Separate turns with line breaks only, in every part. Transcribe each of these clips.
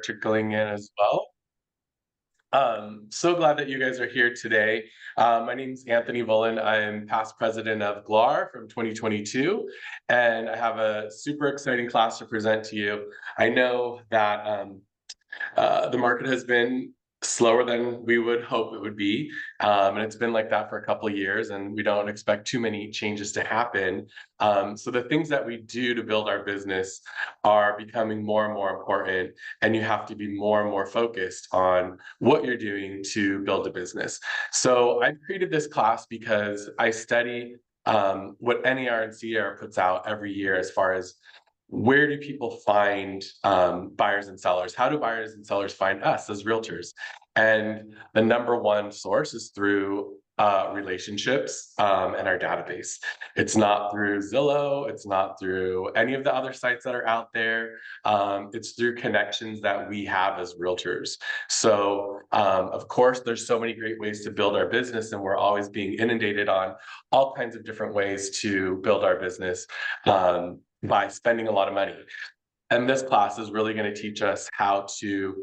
trickling in as well. So glad that you guys are here today. My name is Anthony Vulin. I'm past president of GLAR from 2022, and I have a super exciting class to present to you. I know that the market has been slower than we would hope it would be. And it's been like that for a couple of years, and we don't expect too many changes to happen. So the things that we do to build our business are becoming more and more important, and you have to be more and more focused on what you're doing to build a business. So I've created this class because I study what NAR and CAR puts out every year as far as where do people find buyers and sellers? How do buyers and sellers find us as realtors? And the number one source is through relationships and our database. It's not through Zillow. It's not through any of the other sites that are out there. It's through connections that we have as realtors. So, of course, there's so many great ways to build our business, and we're always being inundated on all kinds of different ways to build our business. By spending a lot of money. And this class is really going to teach us how to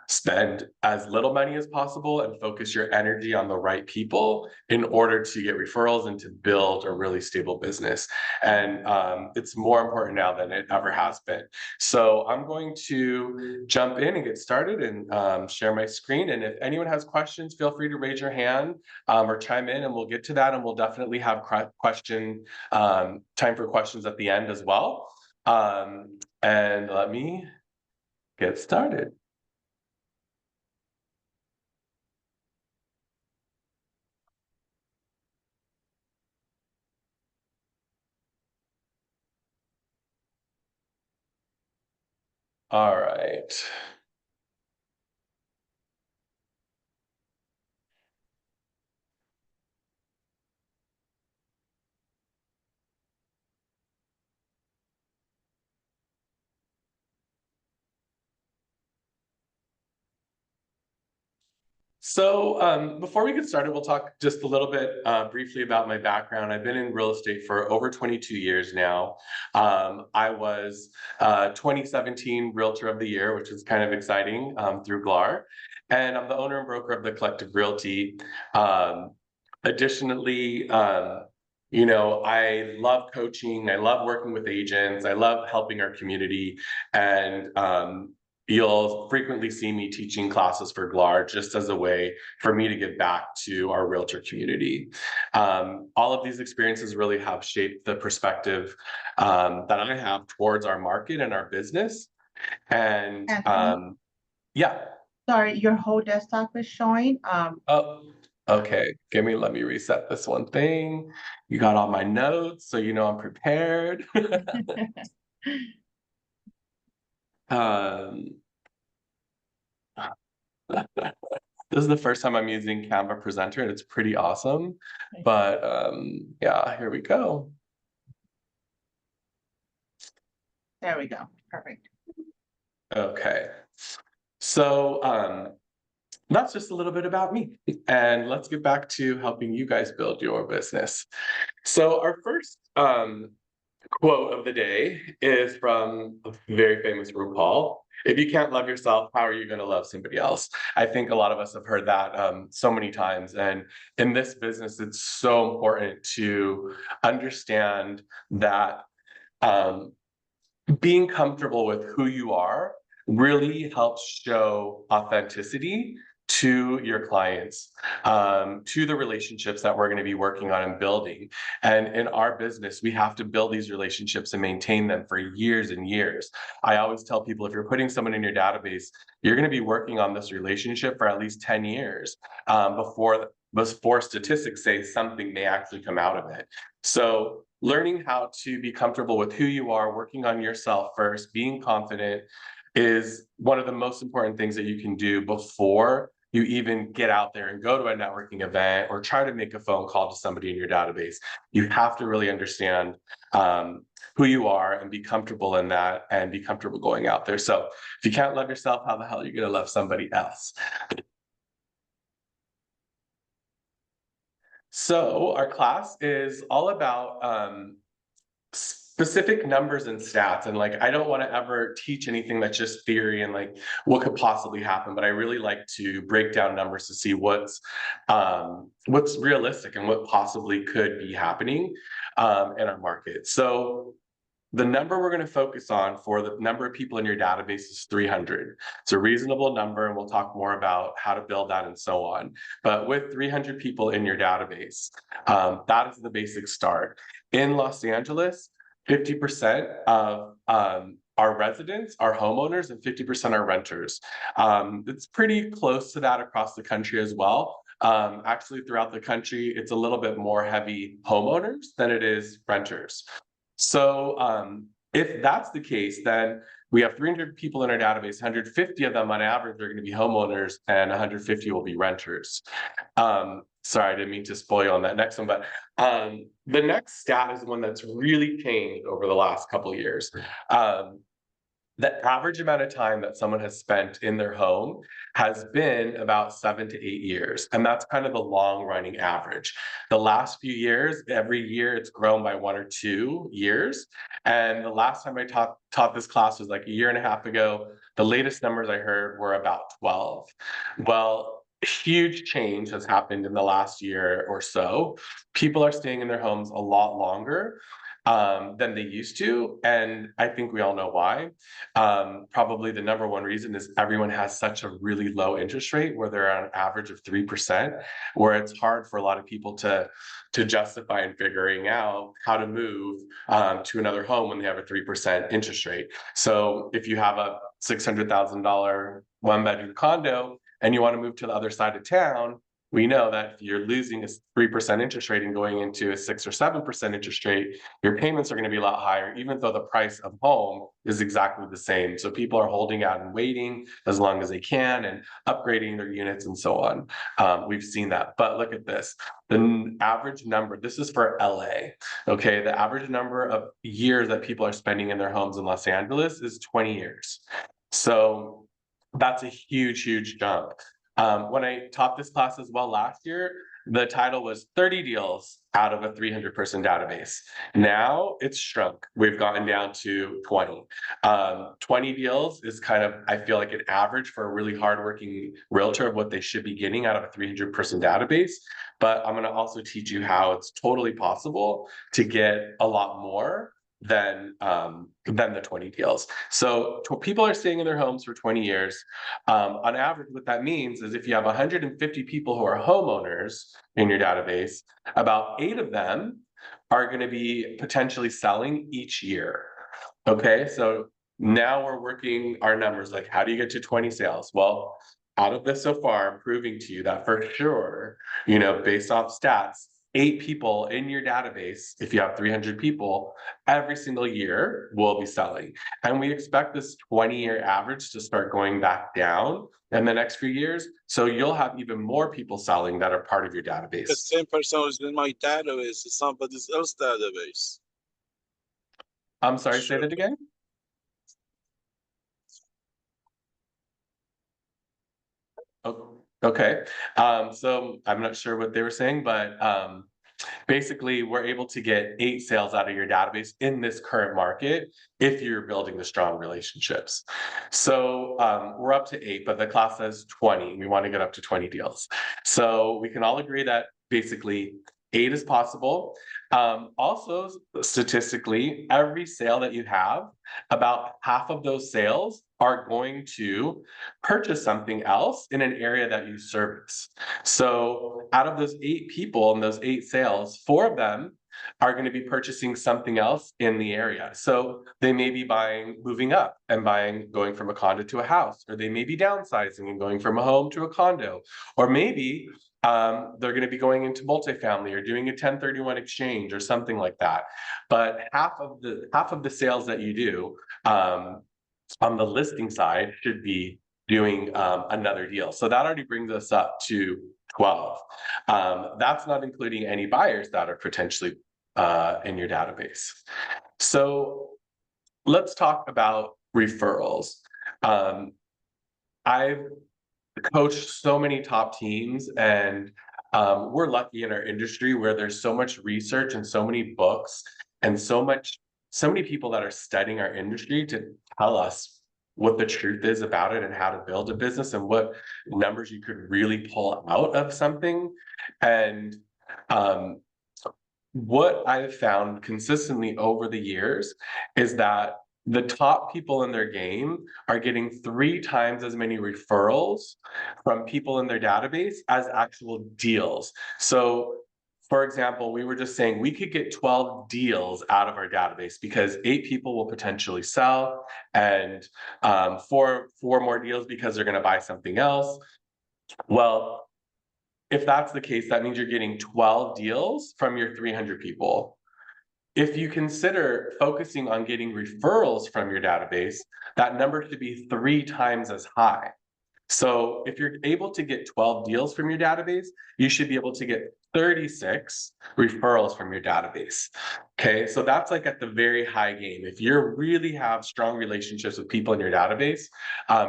spend as little money as possible and focus your energy on the right people in order to get referrals and to build a really stable business. And it's more important now than it ever has been. So I'm going to jump in and get started and share my screen. And if anyone has questions, feel free to raise your hand or chime in, and we'll get to that. And we'll definitely have time for questions at the end as well. And let me get started. All right. So before we get started, we'll talk just a little bit briefly about my background. I've been in real estate for over 22 years now. I was 2017 Realtor of the Year, which is kind of exciting through GLAR. And I'm the owner and broker of the Collective Realty. Additionally, I love coaching. I love working with agents. I love helping our community. And you'll frequently see me teaching classes for GLAR just as a way for me to give back to our realtor community. All of these experiences really have shaped the perspective that I have towards our market and our business. And yeah.
Sorry, your whole desktop is showing.
Oh, okay. Let me reset this one thing. You got all my notes, so you know I'm prepared. This is the first time I'm using Canva Presenter, and it's pretty awesome. But yeah, here we go.
There we go. Perfect.
Okay. So that's just a little bit about me. And let's get back to helping you guys build your business. So our first quote of the day is from a very famous RuPaul. If you can't love yourself, how are you going to love somebody else? I think a lot of us have heard that so many times. And in this business, it's so important to understand that being comfortable with who you are really helps show authenticity to your clients, to the relationships that we're going to be working on and building. And in our business, we have to build these relationships and maintain them for years and years. I always tell people, if you're putting someone in your database, you're going to be working on this relationship for at least 10 years before statistics say something may actually come out of it. So learning how to be comfortable with who you are, working on yourself first, being confident is one of the most important things that you can do before you even get out there and go to a networking event or try to make a phone call to somebody in your database. You have to really understand who you are and be comfortable in that and be comfortable going out there. So if you can't love yourself, how the hell are you going to love somebody else? So our class is all about specific numbers and stats, and like I don't want to ever teach anything that's just theory and like what could possibly happen, but I really like to break down numbers to see what's realistic and what possibly could be happening in our market. So the number we're going to focus on for the number of people in your database is 300. It's a reasonable number, and we'll talk more about how to build that and so on. But with 300 people in your database, that is the basic start. In Los Angeles, 50% of our residents are homeowners and 50% are renters. It's pretty close to that across the country as well. Actually, throughout the country, it's a little bit more heavy homeowners than it is renters. So if that's the case, then we have 300 people in our database, 150 of them on average are going to be homeowners and 150 will be renters. Sorry, I didn't mean to spoil you on that next one, but the next stat is one that's really changed over the last couple of years. The average amount of time that someone has spent in their home has been about 7 to 8 years. And that's kind of the long running average. The last few years, every year it's grown by 1 or 2 years. And the last time I taught this class was like a year and a half ago. The latest numbers I heard were about 12. Well, huge change has happened in the last year or so. People are staying in their homes a lot longer than they used to. And I think we all know why. Probably the number one reason is everyone has such a really low interest rate where they're on an average of 3%, where it's hard for a lot of people to justify in figuring out how to move to another home when they have a 3% interest rate. So if you have a $600,000 one-bedroom condo and you want to move to the other side of town, we know that if you're losing a 3% interest rate and going into a 6 or 7% interest rate, your payments are going to be a lot higher, even though the price of home is exactly the same. So people are holding out and waiting as long as they can and upgrading their units and so on. We've seen that. But look at this. The average number, this is for LA, okay? The average number of years that people are spending in their homes in Los Angeles is 20 years. So that's a huge, huge jump. When I taught this class as well last year, the title was 30 deals out of a 300-person database. Now it's shrunk. We've gotten down to 20. 20 deals is kind of, I feel like, an average for a really hardworking realtor of what they should be getting out of a 300-person database. But I'm going to also teach you how it's totally possible to get a lot more than the 20 deals. So people are staying in their homes for 20 years. On average, what that means is if you have 150 people who are homeowners in your database, about 8 of them are going to be potentially selling each year. Okay, so now we're working our numbers, like how do you get to 20 sales? Well, out of this so far, I'm proving to you that for sure, based off stats, 8 people in your database, if you have 300 people, every single year will be selling. And we expect this 20-year average to start going back down in the next few years. So you'll have even more people selling that are part of your database.
The same person who's in my database is somebody else's database.
I'm sorry, say that again? Oh, okay. So I'm not sure what they were saying, but basically we're able to get 8 sales out of your database in this current market if you're building the strong relationships. So we're up to 8, but the class says 20. We want to get up to 20 deals. So we can all agree that basically 8 is possible. Also, statistically, every sale that you have, about half of those sales are going to purchase something else in an area that you service. So out of those 8 people and those 8 sales, 4 of them are going to be purchasing something else in the area. So they may be moving up and going from a condo to a house, or they may be downsizing and going from a home to a condo, or maybe they're going to be going into multifamily or doing a 1031 exchange or something like that. But half of the sales that you do on the listing side should be doing another deal. So that already brings us up to 12. That's not including any buyers that are potentially in your database. So let's talk about referrals. I've coached so many top teams, and we're lucky in our industry where there's so much research and so many books and so much so many people that are studying our industry to tell us what the truth is about it and how to build a business and what numbers you could really pull out of something. And what I've found consistently over the years is that the top people in their game are getting 3 times as many referrals from people in their database as actual deals. So, for example, we were just saying we could get 12 deals out of our database because 8 people will potentially sell, and four more deals because they're going to buy something else. Well, if that's the case, that means you're getting 12 deals from your 300 people. If you consider focusing on getting referrals from your database, that number should be 3 times as high. So if you're able to get 12 deals from your database, you should be able to get 36 referrals from your database. Okay, so that's like at the very high game. If you really have strong relationships with people in your database,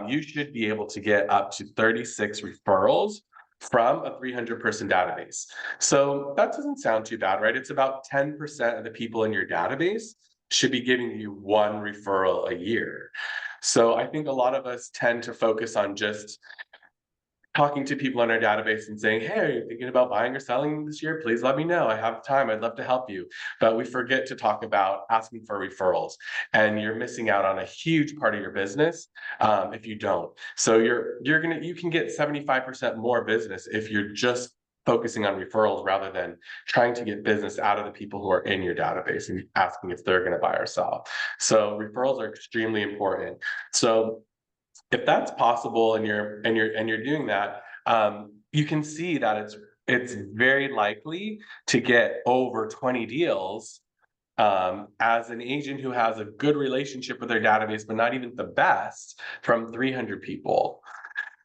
you should be able to get up to 36 referrals from a 300-person database. So that doesn't sound too bad, right? It's about 10% of the people in your database should be giving you 1 referral a year. So I think a lot of us tend to focus on just talking to people in our database and saying, hey, are you thinking about buying or selling this year? Please let me know. I have time. I'd love to help you. But we forget to talk about asking for referrals. And you're missing out on a huge part of your business if you don't. So you can get 75% more business if you're just focusing on referrals rather than trying to get business out of the people who are in your database and asking if they're going to buy or sell. So referrals are extremely important. So if that's possible and you're doing that, you can see that it's very likely to get over 20 deals as an agent who has a good relationship with their database, but not even the best, from 300 people.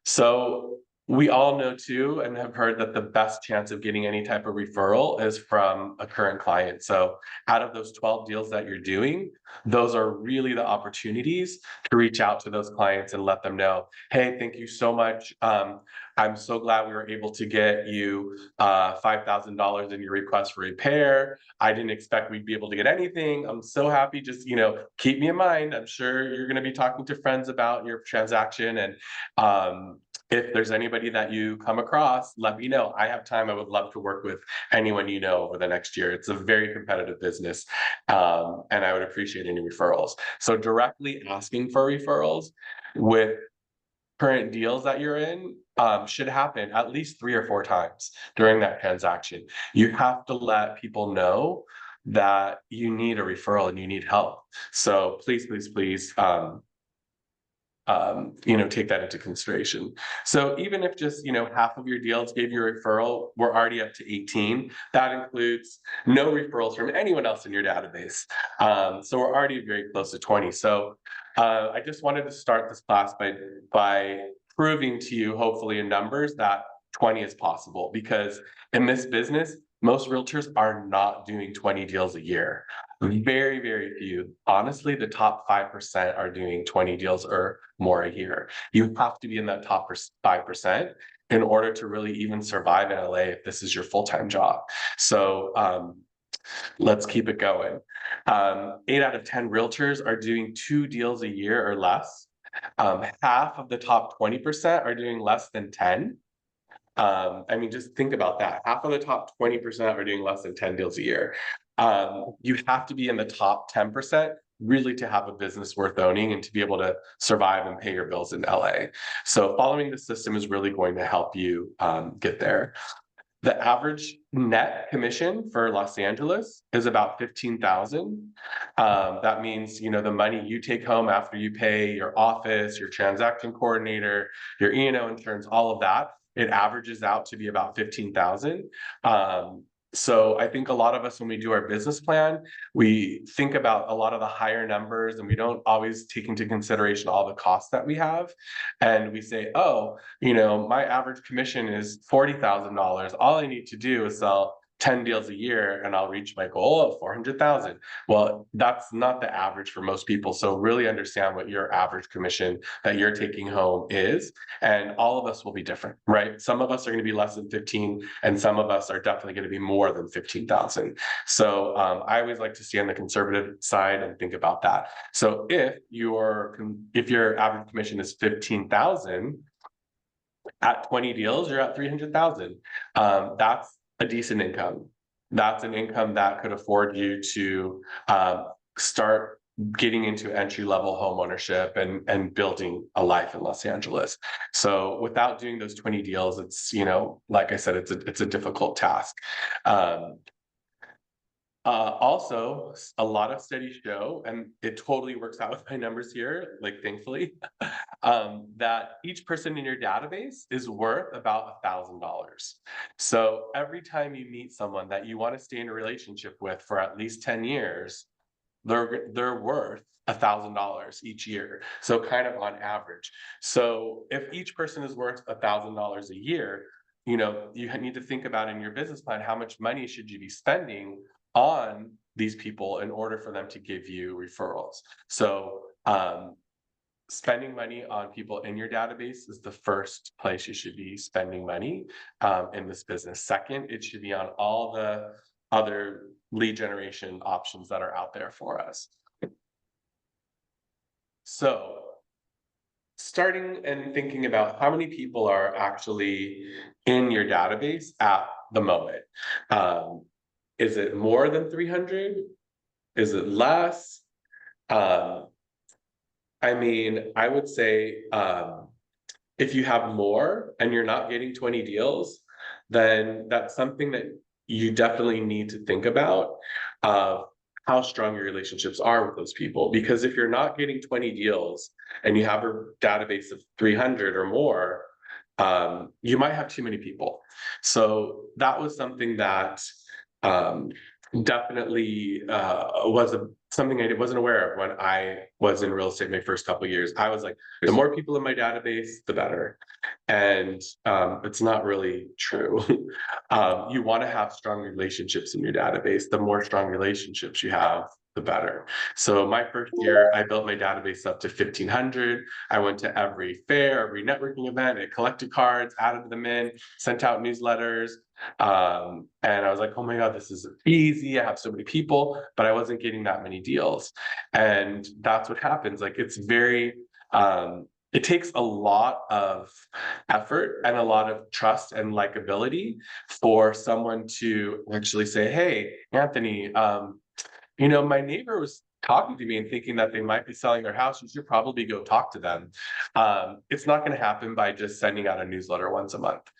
So we all know too, and have heard that the best chance of getting any type of referral is from a current client. So out of those 12 deals that you're doing, those are really the opportunities to reach out to those clients and let them know, hey, thank you so much. I'm so glad we were able to get you $5,000 in your request for repair. I didn't expect we'd be able to get anything. I'm so happy. Just, keep me in mind. I'm sure you're going to be talking to friends about your transaction. And if there's anybody that you come across, let me know. I have time. I would love to work with anyone over the next year. It's a very competitive business, and I would appreciate any referrals. So directly asking for referrals with current deals that you're in should happen at least 3 or 4 times during that transaction. You have to let people know that you need a referral and you need help. So please, please, please, take that into consideration. So even if just, half of your deals gave you a referral, we're already up to 18. That includes no referrals from anyone else in your database. So we're already very close to 20. So I just wanted to start this class by proving to you, hopefully in numbers, that 20 is possible, because in this business, most realtors are not doing 20 deals a year. Very, very few. Honestly, the top 5% are doing 20 deals or more a year. You have to be in that top 5% in order to really even survive in LA if this is your full-time job. So let's keep it going. 8 out of 10 realtors are doing 2 deals a year or less. Half of the top 20% are doing less than 10. Just think about that. Half of the top 20% are doing less than 10 deals a year. You have to be in the top 10% really to have a business worth owning and to be able to survive and pay your bills in LA. So following the system is really going to help you get there. The average net commission for Los Angeles is about $15,000. That means, the money you take home after you pay your office, your transaction coordinator, your E&O insurance, all of that, it averages out to be about $15,000. So I think a lot of us, when we do our business plan, we think about a lot of the higher numbers and we don't always take into consideration all the costs that we have. And we say, oh, my average commission is $40,000. All I need to do is sell 10 deals a year and I'll reach my goal of 400,000. Well, that's not the average for most people. So really understand what your average commission that you're taking home is. And all of us will be different, right? Some of us are going to be less than 15, and some of us are definitely going to be more than 15,000. So I always like to stay on the conservative side and think about that. So if your average commission is 15,000, at 20 deals, you're at 300,000. That's a decent income. That's an income that could afford you to start getting into entry-level home ownership and building a life in Los Angeles. So without doing those 20 deals, it's, like I said, it's a difficult task. Also, a lot of studies show, and it totally works out with my numbers here, like thankfully, that each person in your database is worth about $1,000. So every time you meet someone that you want to stay in a relationship with for at least 10 years, they're worth $1,000 each year. So kind of on average. So if each person is worth $1,000 a year, you need to think about in your business plan, how much money should you be spending on these people in order for them to give you referrals. So spending money on people in your database is the first place you should be spending money in this business. Second, it should be on all the other lead generation options that are out there for us. So starting and thinking about how many people are actually in your database at the moment. Is it more than 300? Is it less? I would say if you have more and you're not getting 20 deals, then that's something that you definitely need to think about how strong your relationships are with those people. Because if you're not getting 20 deals and you have a database of 300 or more, you might have too many people. So that was something that definitely was something I wasn't aware of when I was in real estate my first couple of years. I was like, the more people in my database, the better. And it's not really true. You want to have strong relationships in your database. The more strong relationships you have, the better. So my first year, I built my database up to 1,500. I went to every fair, every networking event, I collected cards, added them in, sent out newsletters. And I was like, oh my God, this is easy. I have so many people, but I wasn't getting that many deals. And that's what happens. Like, it's very, it takes a lot of effort and a lot of trust and likability for someone to actually say, hey, Anthony, my neighbor was talking to me and thinking that they might be selling their house. You should probably go talk to them. It's not going to happen by just sending out a newsletter once a month.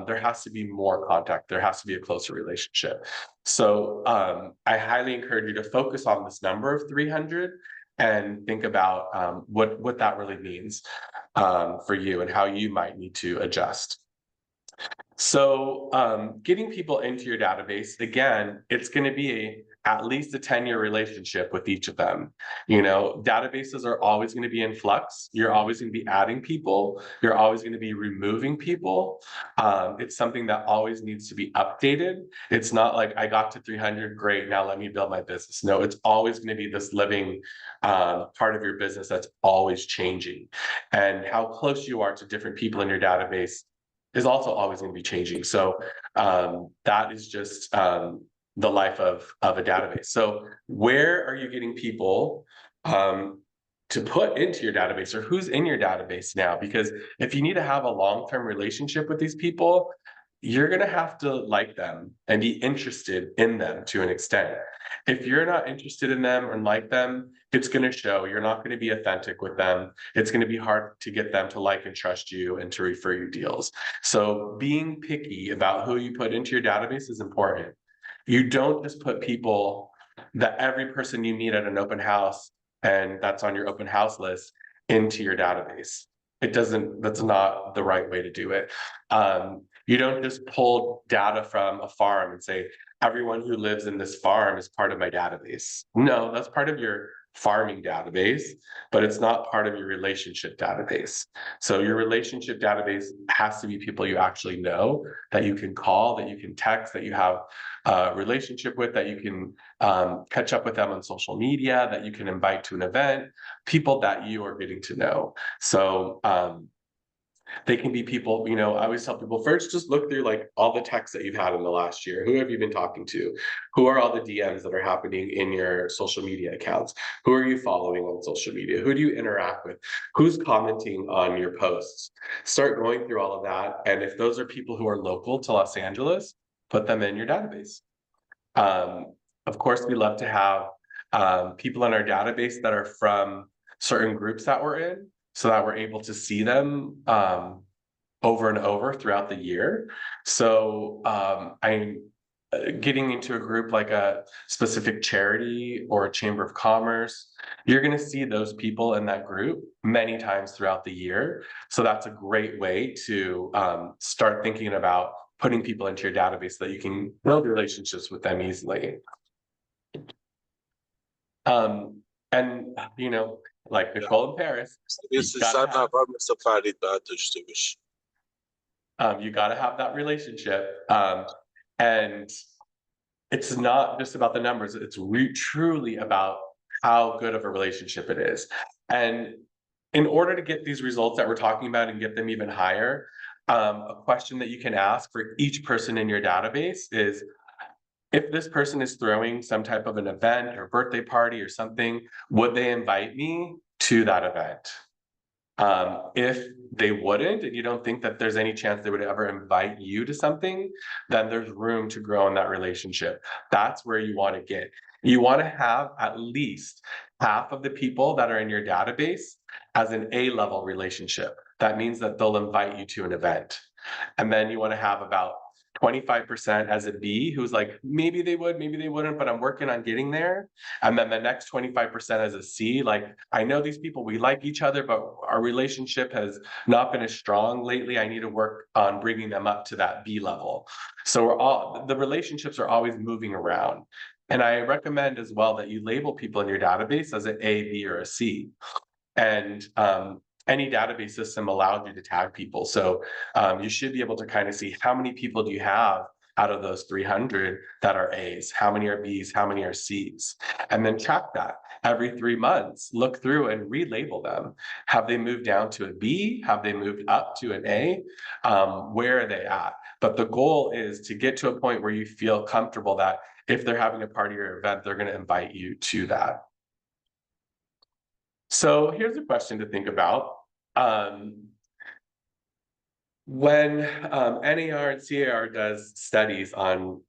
There has to be more contact. There has to be a closer relationship. So I highly encourage you to focus on this number of 300 and think about what that really means for you and how you might need to adjust. So getting people into your database, again, it's going to be at least a 10-year relationship with each of them. Databases are always going to be in flux. You're always going to be adding people. You're always going to be removing people. It's something that always needs to be updated. It's not like I got to 300, great, now let me build my business. No, it's always going to be this living part of your business that's always changing. And how close you are to different people in your database is also always going to be changing. So that is just the life of a database. So where are you getting people to put into your database, or who's in your database now? Because if you need to have a long-term relationship with these people, you're going to have to like them and be interested in them to an extent. If you're not interested in them and like them, it's going to show. You're not going to be authentic with them. It's going to be hard to get them to like and trust you and to refer you deals. So being picky about who you put into your database is important. You don't just put people that every person you meet at an open house and that's on your open house list into your database. That's not the right way to do it. You don't just pull data from a farm and say, everyone who lives in this farm is part of my database. No, that's part of your farming database, but it's not part of your relationship database. So your relationship database has to be people you actually know, that you can call, that you can text, that you have a relationship with, that you can catch up with them on social media, that you can invite to an event, people that you are getting to know. So they can be people, I always tell people, first, just look through like all the texts that you've had in the last year. Who have you been talking to? Who are all the DMs that are happening in your social media accounts? Who are you following on social media? Who do you interact with? Who's commenting on your posts? Start going through all of that. And if those are people who are local to Los Angeles, put them in your database. Of course, we love to have people in our database that are from certain groups that we're in, so that we're able to see them over and over throughout the year. So I'm getting into a group like a specific charity or a chamber of commerce. You're going to see those people in that group many times throughout the year. So that's a great way to start thinking about putting people into your database so that you can build relationships with them easily. And like Nicole in Paris,
Birisi
gotta
zaten
have-
var safari daha düştürmüş.
you got to have that relationship. And it's not just about the numbers, it's truly about how good of a relationship it is. And in order to get these results that we're talking about and get them even higher, a question that you can ask for each person in your database is, if this person is throwing some type of an event or birthday party or something, would they invite me to that event? If they wouldn't, and you don't think that there's any chance they would ever invite you to something, then there's room to grow in that relationship. That's where you want to get. You want to have at least half of the people that are in your database as an A-level relationship. That means that they'll invite you to an event. And then you want to have about 25% as a B, who's like, maybe they would, maybe they wouldn't, but I'm working on getting there. And then the next 25% as a C, like, I know these people, we like each other, but our relationship has not been as strong lately. I need to work on bringing them up to that B level. So the relationships are always moving around. And I recommend as well that you label people in your database as an A, B, or a C. And any database system allows you to tag people. So you should be able to kind of see how many people do you have out of those 300 that are A's, how many are B's, how many are C's, and then track that every 3 months. Look through and relabel them. Have they moved down to a B? Have they moved up to an A? Where are they at? But the goal is to get to a point where you feel comfortable that if they're having a party or event, they're going to invite you to that. So here's a question to think about. When NAR and CAR does studies on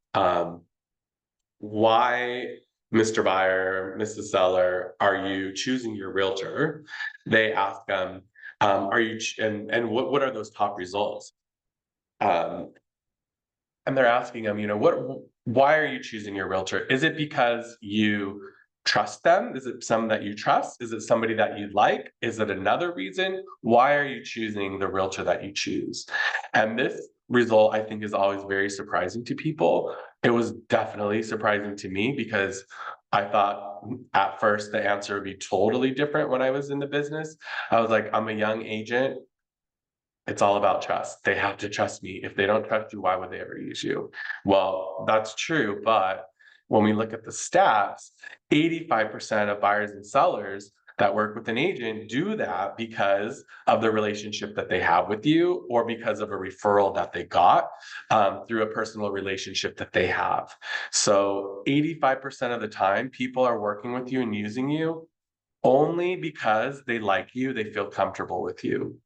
why Mr. Buyer, Mrs. Seller, are you choosing your realtor? They ask them, are you, and what are those top results? And they're asking them, why are you choosing your realtor? Is it because you trust them? Is it someone that you trust? Is it somebody that you like? Is it another reason? Why are you choosing the realtor that you choose? And this result, I think, is always very surprising to people. It was definitely surprising to me because I thought at first the answer would be totally different when I was in the business. I was like, I'm a young agent. It's all about trust. They have to trust me. If they don't trust you, why would they ever use you? Well, that's true. But when we look at the stats, 85% of buyers and sellers that work with an agent do that because of the relationship that they have with you, or because of a referral that they got through a personal relationship that they have. So 85% of the time, people are working with you and using you only because they like you, they feel comfortable with you.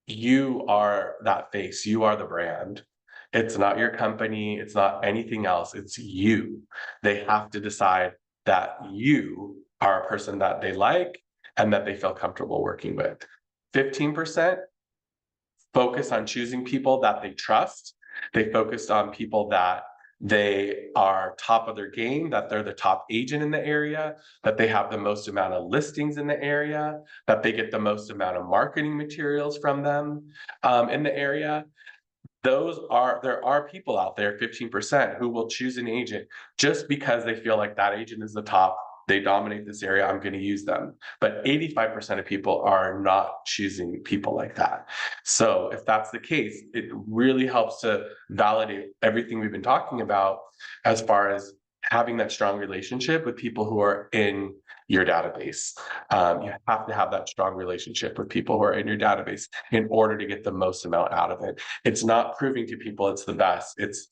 You are that face, you are the brand. It's not your company, it's not anything else, it's you. They have to decide that you are a person that they like and that they feel comfortable working with. 15% focus on choosing people that they trust. They focused on people that they are top of their game, that they're the top agent in the area, that they have the most amount of listings in the area, that they get the most amount of marketing materials from them in the area. there are people out there, 15%, who will choose an agent just because they feel like that agent is the top. They dominate this area, I'm going to use them. But 85% of people are not choosing people like that. So if that's the case, it really helps to validate everything we've been talking about as far as having that strong relationship with people who are in your database. You have to have that strong relationship with people who are in your database in order to get the most amount out of it. It's not proving to people it's the best. It's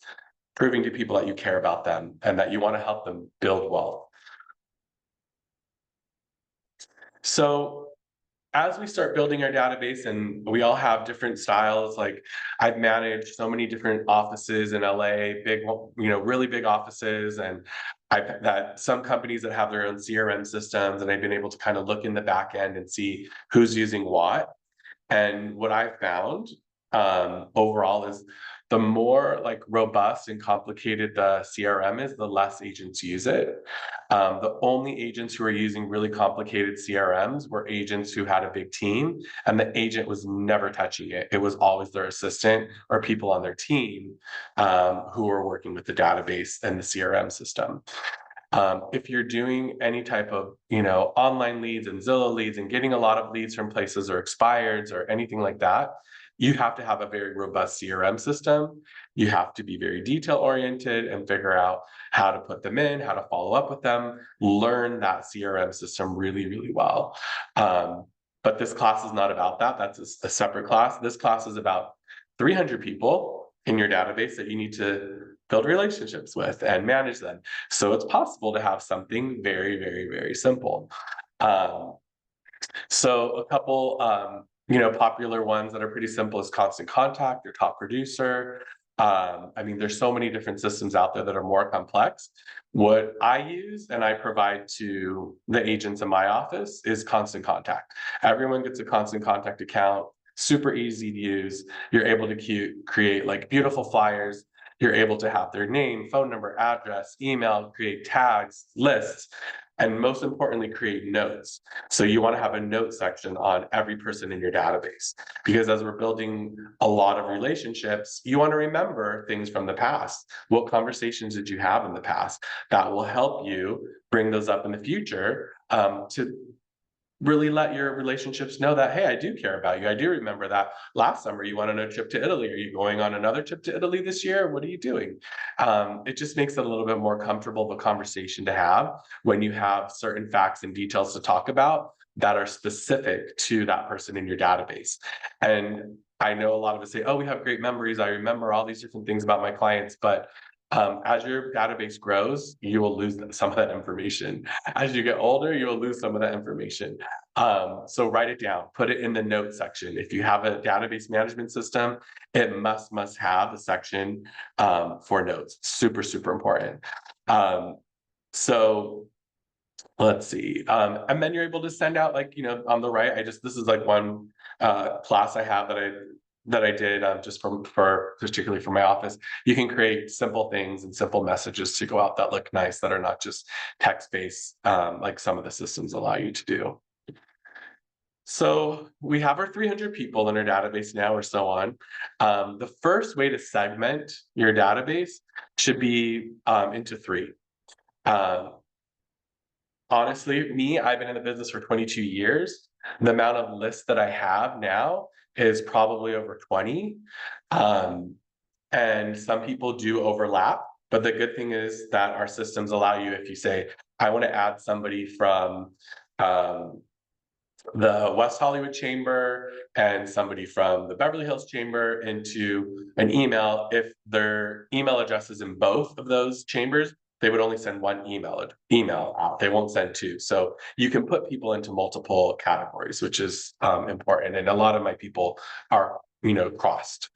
proving to people that you care about them and that you want to help them build wealth. So as we start building our database, and we all have different styles, like I've managed so many different offices in LA, big, really big offices, and I've that some companies that have their own CRM systems, and I've been able to kind of look in the back end and see who's using what. And what I found overall is the more like robust and complicated the CRM is, the less agents use it. The only agents who are using really complicated CRMs were agents who had a big team, and the agent was never touching it. It was always their assistant or people on their team who were working with the database and the CRM system. If you're doing any type of, online leads and Zillow leads and getting a lot of leads from places or expireds or anything like that, you have to have a very robust CRM system. You have to be very detail oriented and figure out how to put them in, how to follow up with them, learn that CRM system really, really well. But this class is not about that. That's a separate class. This class is about 300 people in your database that you need to build relationships with and manage them. So it's possible to have something very, very, very simple. So a couple, popular ones that are pretty simple is Constant Contact, your top producer. There's so many different systems out there that are more complex. What I use and I provide to the agents in my office is Constant Contact. Everyone gets a Constant Contact account, super easy to use. You're able to create like beautiful flyers. You're able to have their name, phone number, address, email, create tags, lists, and most importantly, create notes. So you want to have a note section on every person in your database, because as we're building a lot of relationships, you want to remember things from the past. What conversations did you have in the past? That will help you bring those up in the future to really let your relationships know that, hey, I do care about you. I do remember that last summer you went on a trip to Italy. Are you going on another trip to Italy this year? What are you doing? It just makes it a little bit more comfortable of a conversation to have when you have certain facts and details to talk about that are specific to that person in your database. And I know a lot of us say, oh, we have great memories. I remember all these different things about my clients, but as your database grows, you will lose some of that information. As you get older, you will lose some of that information. So write it down, put it in the notes section. If you have a database management system, it must have a section for notes. Super, super important. So let's see. And then you're able to send out, like, on the right, this is like one class I have that I did just particularly for my office. You can create simple things and simple messages to go out that look nice, that are not just text-based, like some of the systems allow you to do. So we have our 300 people in our database now, or so on. The first way to segment your database should be into three. Honestly, I've been in the business for 22 years. The amount of lists that I have now is probably over 20. And some people do overlap, but the good thing is that our systems allow you, if you say, I want to add somebody from the West Hollywood Chamber and somebody from the Beverly Hills Chamber into an email, if their email address is in both of those chambers, they would only send one email out. They won't send two. So you can put people into multiple categories, which is important. And a lot of my people are, crossed.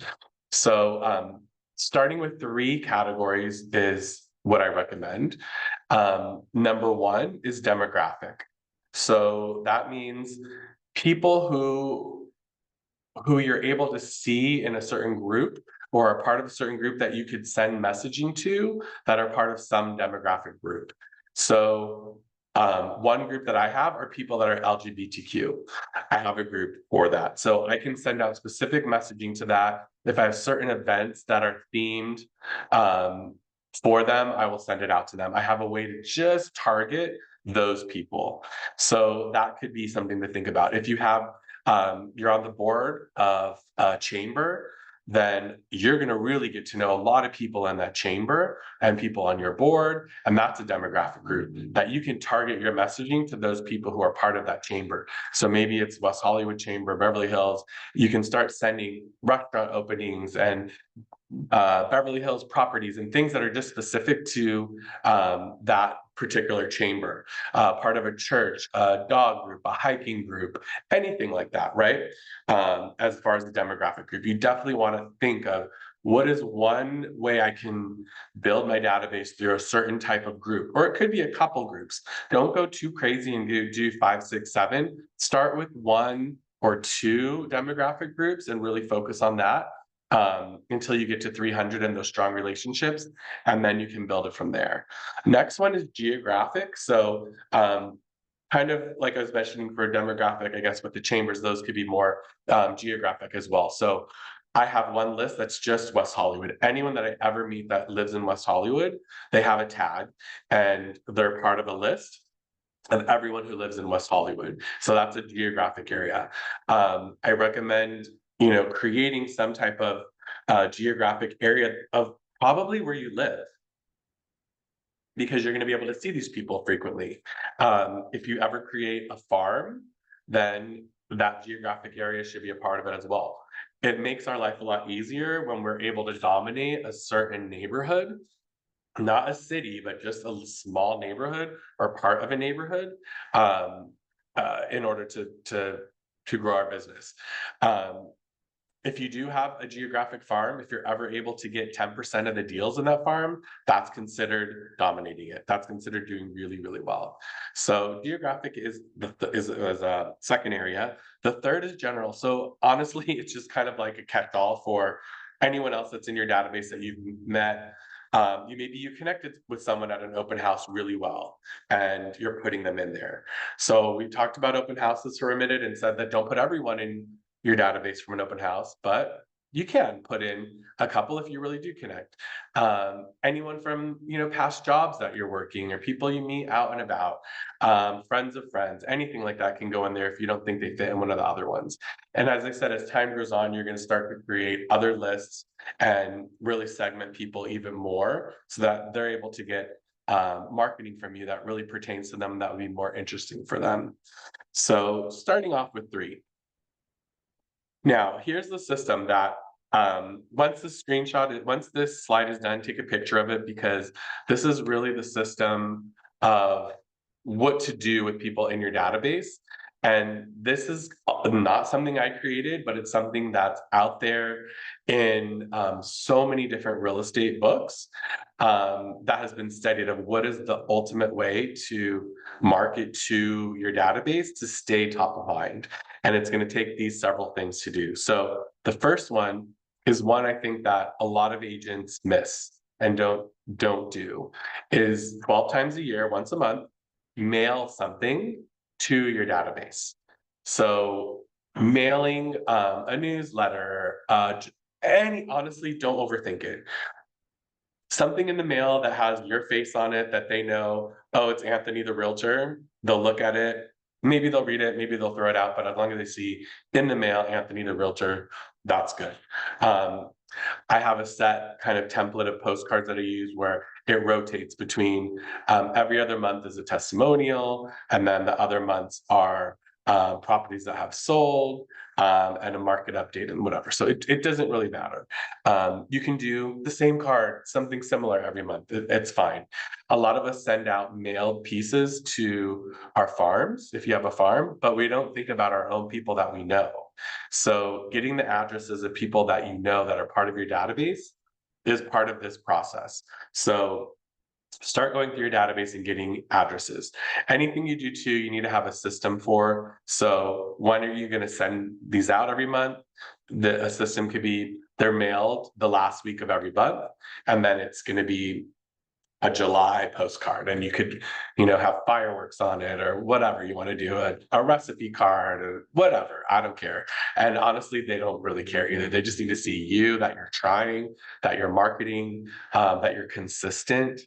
So starting with 3 categories is what I recommend. Number 1 is demographic. So that means people who you're able to see in a certain group, or are part of a certain group that you could send messaging to, that are part of some demographic group. So One group that I have are people that are LGBTQ. I have a group for that. So I can send out specific messaging to that. If I have certain events that are themed for them, I will send it out to them. I have a way to just target those people. So that could be something to think about. If you have, you're on the board of a chamber, then you're going to really get to know a lot of people in that chamber and people on your board. And that's a demographic group that you can target your messaging to those people who are part of that chamber. So maybe it's West Hollywood Chamber, Beverly Hills. You can start sending restaurant openings and Beverly Hills properties and things that are just specific to that particular chamber, part of a church, a dog group, a hiking group, anything like that, right? As far as the demographic group, you definitely want to think of what is one way I can build my database through a certain type of group, or it could be a couple groups. Don't go too crazy and do 5, 6, 7. Start with 1 or 2 demographic groups and really focus on that until you get to 300 in those strong relationships, and then you can build it from there. Next one is geographic. So kind of like I was mentioning for demographic, I guess with the chambers, those could be more geographic as well. So I have one list that's just West Hollywood. Anyone that I ever meet that lives in West Hollywood, they have a tag and they're part of a list of everyone who lives in West Hollywood. So that's a geographic area. I recommend, creating some type of geographic area of probably where you live, because you're going to be able to see these people frequently. If you ever create a farm, then that geographic area should be a part of it as well. It makes our life a lot easier when we're able to dominate a certain neighborhood, not a city, but just a small neighborhood or part of a neighborhood, in order to grow our business. If you do have a geographic farm, if you're ever able to get 10% of the deals in that farm, that's considered dominating it. That's considered doing really, really well. So geographic is a second area. The third is general. So honestly, it's just kind of like a catch-all for anyone else that's in your database that you've met. You connected with someone at an open house really well, and you're putting them in there. So we talked about open houses for a minute and said that don't put everyone in your database from an open house, but you can put in a couple if you really do connect. Anyone from past jobs that you're working, or people you meet out and about, friends of friends, anything like that can go in there if you don't think they fit in one of the other ones. And as I said, as time goes on, you're going to start to create other lists and really segment people even more so that they're able to get marketing from you that really pertains to them, that would be more interesting for them. So starting off with 3. Now, here's the system that once this slide is done, take a picture of it, because this is really the system of what to do with people in your database. And this is not something I created, but it's something that's out there in so many different real estate books that has been studied of what is the ultimate way to market to your database to stay top of mind. And it's going to take these several things to do. So the first one is one I think that a lot of agents miss and don't do, is 12 times a year, once a month, mail something to your database. So mailing a newsletter, honestly, don't overthink it. Something in the mail that has your face on it, that they know, oh, it's Anthony the realtor. They'll look at it, maybe they'll read it, maybe they'll throw it out, but as long as they see in the mail Anthony the realtor, that's good. I have a set kind of template of postcards that I use where it rotates between every other month is a testimonial, and then the other months are properties that have sold, and a market update and whatever. So it doesn't really matter. You can do the same card, something similar every month. It's fine. A lot of us send out mailed pieces to our farms, if you have a farm, but we don't think about our own people that we know. So getting the addresses of people that you know that are part of your database is part of this process. So start going through your database and getting addresses. Anything you do too, you need to have a system for. So when are you going to send these out every month? A system could be they're mailed the last week of every month, and then it's going to be a July postcard, and you could, have fireworks on it or whatever you want to do, a recipe card or whatever. I don't care. And honestly, they don't really care either. They just need to see you, that you're trying, that you're marketing, that you're consistent.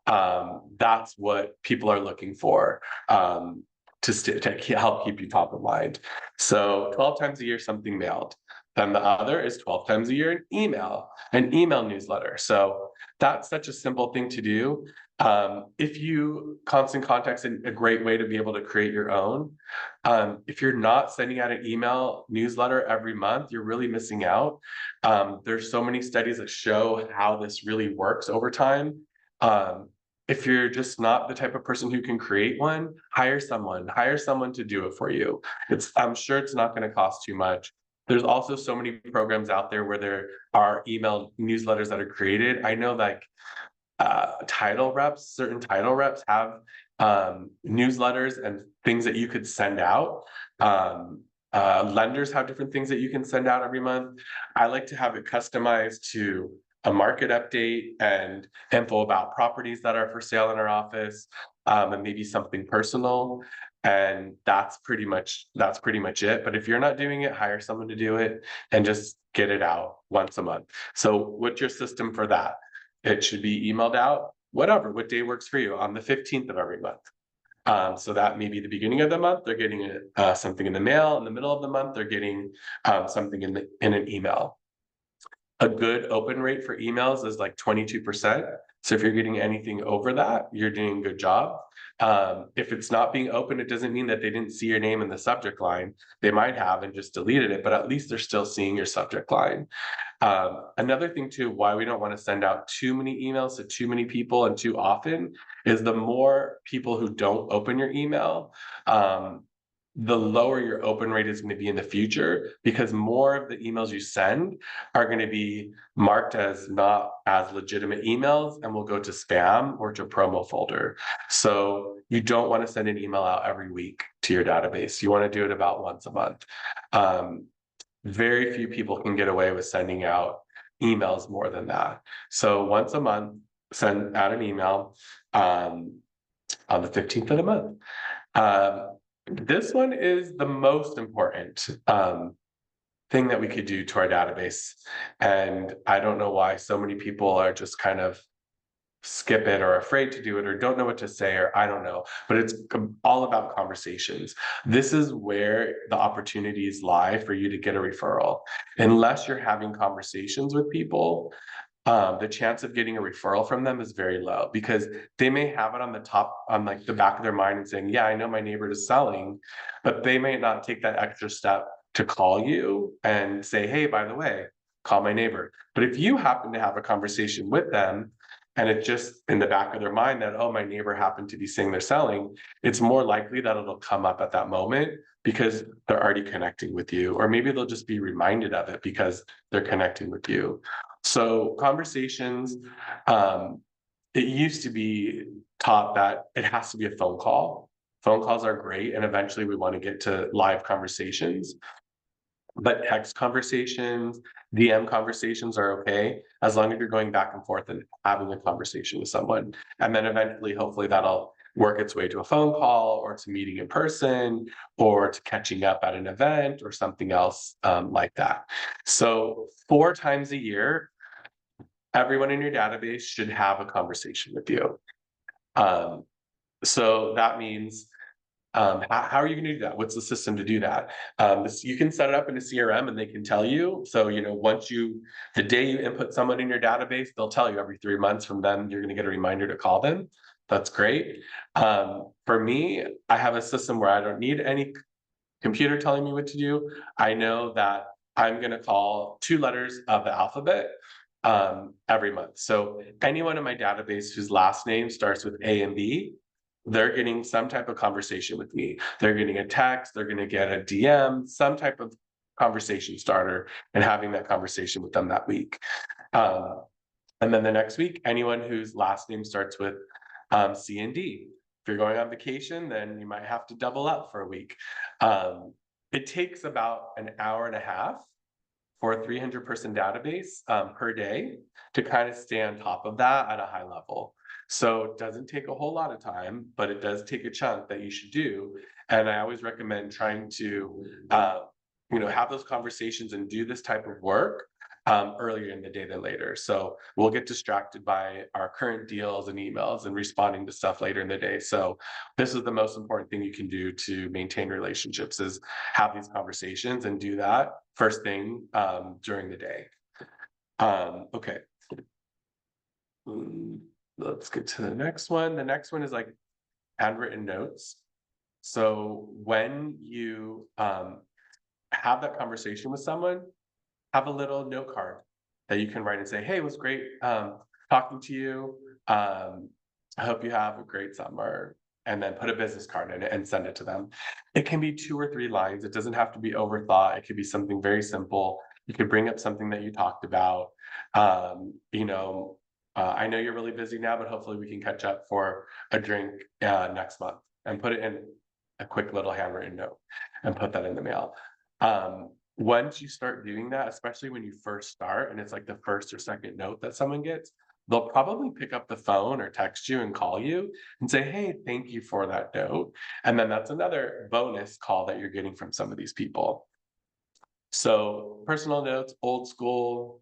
That's what people are looking for. To help keep you top of mind. So 12 times a year, something mailed. Then the other is 12 times a year, an email newsletter. So that's such a simple thing to do. If you Constant Contact's a great way to be able to create your own. If you're not sending out an email newsletter every month, you're really missing out. There's so many studies that show how this really works over time. If you're just not the type of person who can create one, hire someone to do it for you. I'm sure it's not going to cost too much. There's also so many programs out there where there are email newsletters that are created. I know certain title reps have newsletters and things that you could send out. Lenders have different things that you can send out every month. I like to have it customized to a market update and info about properties that are for sale in our office, and maybe something personal. And that's pretty much it. But if you're not doing it, hire someone to do it and just get it out once a month. So what's your system for that? It should be emailed out, what day works for you, on the 15th of every month. So that may be the beginning of the month, they're getting something in the mail. In the middle of the month, they're getting something in an email. A good open rate for emails is like 22%. So if you're getting anything over that, you're doing a good job. If it's not being opened, it doesn't mean that they didn't see your name in the subject line. They might have and just deleted it, but at least they're still seeing your subject line. Another thing too, why we don't want to send out too many emails to too many people and too often, is the more people who don't open your email, the lower your open rate is going to be in the future, because more of the emails you send are going to be marked as not as legitimate emails and will go to spam or to promo folder. So you don't want to send an email out every week to your database. You want to do it about once a month. Very few people can get away with sending out emails more than that. So once a month, send out an email on the 15th of the month. This one is the most important thing that we could do to our database. And I don't know why so many people are just kind of skip it or afraid to do it or don't know what to say, or I don't know, but it's all about conversations. This is where the opportunities lie for you to get a referral. Unless you're having conversations with people, the chance of getting a referral from them is very low, because they may have it on like the back of their mind and saying, yeah, I know my neighbor is selling, but they may not take that extra step to call you and say, hey, by the way, call my neighbor. But if you happen to have a conversation with them and it's just in the back of their mind that, oh, my neighbor happened to be saying they're selling, it's more likely that it'll come up at that moment because they're already connecting with you, or maybe they'll just be reminded of it because they're connecting with you. So conversations, it used to be taught that it has to be a phone call. Phone calls are great, and eventually we want to get to live conversations. But text conversations, DM conversations are okay, as long as you're going back and forth and having a conversation with someone. And then eventually, hopefully that'll work its way to a phone call, or to meeting in person, or to catching up at an event or something else like that. So 4 times a year, everyone in your database should have a conversation with you. So that means, how are you going to do that? What's the system to do that? You can set it up in a CRM and they can tell you. So, the day you input someone in your database, they'll tell you every 3 months from them, you're going to get a reminder to call them. That's great. For me, I have a system where I don't need any computer telling me what to do. I know that I'm going to call 2 letters of the alphabet every month. So anyone in my database whose last name starts with A and B, they're getting some type of conversation with me. They're getting a text, they're going to get a DM, some type of conversation starter, and having that conversation with them that week. And then the next week, anyone whose last name starts with C and D. If you're going on vacation, then you might have to double up for a week. It takes about an hour and a half for a 300-person database per day to kind of stay on top of that at a high level. So it doesn't take a whole lot of time, but it does take a chunk that you should do. And I always recommend trying to, have those conversations and do this type of work earlier in the day than later. So we'll get distracted by our current deals and emails and responding to stuff later in the day. So this is the most important thing you can do to maintain relationships is have these conversations and do that first thing during the day. Okay. Let's get to the next one. The next one is like handwritten notes. So when you have that conversation with someone, have a little note card that you can write and say, hey, it was great talking to you. I hope you have a great summer. And then put a business card in it and send it to them. It can be 2 or 3 lines. It doesn't have to be overthought. It could be something very simple. You could bring up something that you talked about. I know you're really busy now, but hopefully we can catch up for a drink next month, and put it in a quick little handwritten note and put that in the mail. Once you start doing that, especially when you first start and it's like the first or second note that someone gets, they'll probably pick up the phone or text you and call you and say, hey, thank you for that note. And then that's another bonus call that you're getting from some of these people. So personal notes, old school,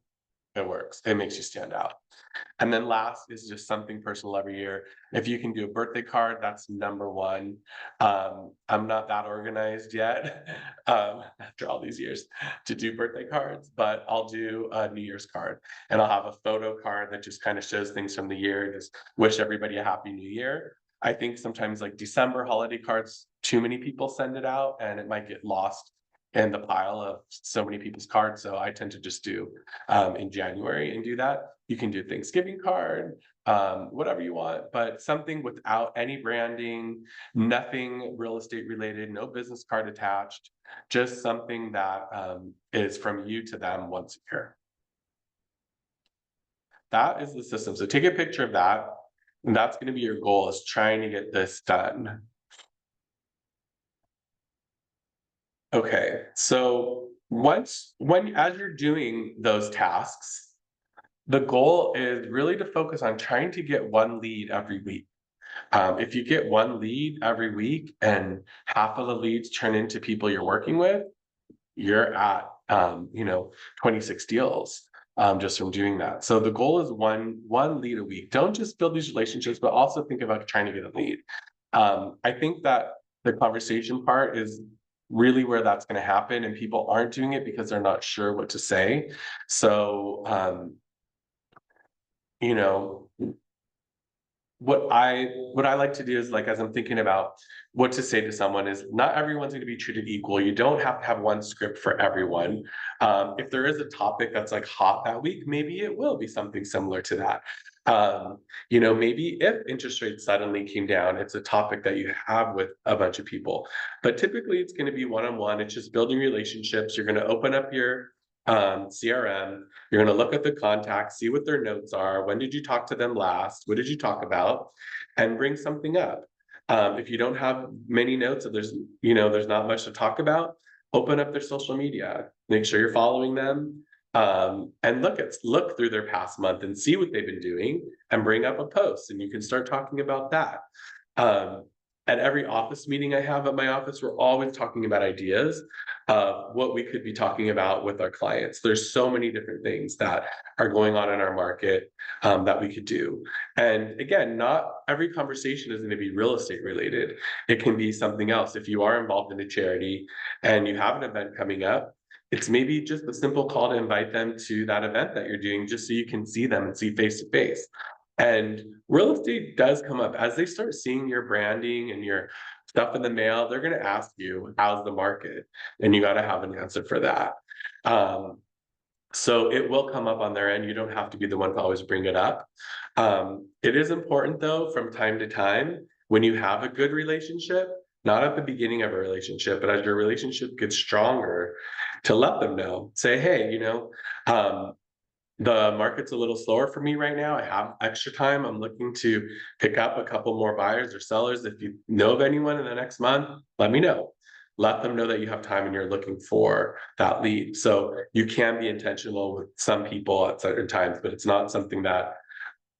it works. It makes you stand out. And then last is just something personal every year. If you can do a birthday card, that's number one. I'm not that organized yet after all these years to do birthday cards, but I'll do a New Year's card, and I'll have a photo card that just kind of shows things from the year. Just wish everybody a happy new year. I think sometimes like December holiday cards, too many people send it out and it might get lost in the pile of so many people's cards. So I tend to just do in January and do that. You can do Thanksgiving card, whatever you want, but something without any branding, nothing real estate related, no business card attached, just something that is from you to them once a year. That is the system. So take a picture of that. And that's going to be your goal, is trying to get this done. Okay, so as you're doing those tasks, the goal is really to focus on trying to get 1 lead every week. If you get 1 lead every week and half of the leads turn into people you're working with, you're at 26 deals just from doing that. So the goal is one lead a week. Don't just build these relationships, but also think about trying to get a lead. I think that the conversation part is really where that's going to happen, and people aren't doing it because they're not sure what to say. So what I like to do is, like, as I'm thinking about what to say to someone, is not everyone's going to be treated equal. You don't have to have one script for everyone. If there is a topic that's like hot that week, maybe it will be something similar to that. Maybe if interest rates suddenly came down, it's a topic that you have with a bunch of people, but typically it's going to be one-on-one. It's just building relationships. You're going to open up your CRM. You're going to look at the contacts, see what their notes are. When did you talk to them last? What did you talk about? And bring something up. If you don't have many notes, if there's not much to talk about, open up their social media, make sure you're following them, and look through their past month and see what they've been doing, and bring up a post, and you can start talking about that. At every office meeting I have at my office, we're always talking about ideas of what we could be talking about with our clients. There's so many different things that are going on in our market that we could do. And again, not every conversation is going to be real estate related. It can be something else. If you are involved in a charity and you have an event coming up, it's maybe just a simple call to invite them to that event that you're doing, just so you can see them and see face to face. And real estate does come up as they start seeing your branding and your stuff in the mail. They're going to ask you, how's the market? And you got to have an answer for that. So it will come up on their end. You don't have to be the one to always bring it up. It is important, though, from time to time, when you have a good relationship, not at the beginning of a relationship, but as your relationship gets stronger, to let them know. Say, hey, the market's a little slower for me right now. I have extra time. I'm looking to pick up a couple more buyers or sellers. If you know of anyone in the next month, let me know. Let them know that you have time and you're looking for that lead. So you can be intentional with some people at certain times, but it's not something that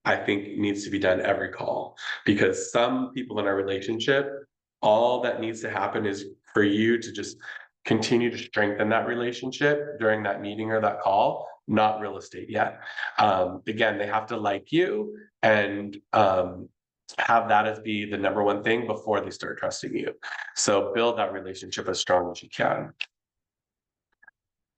I think needs to be done every call, because some people in our relationship, all that needs to happen is for you to just continue to strengthen that relationship during that meeting or that call, not real estate yet. Again, they have to like you and have that as be the number one thing before they start trusting you. So build that relationship as strong as you can.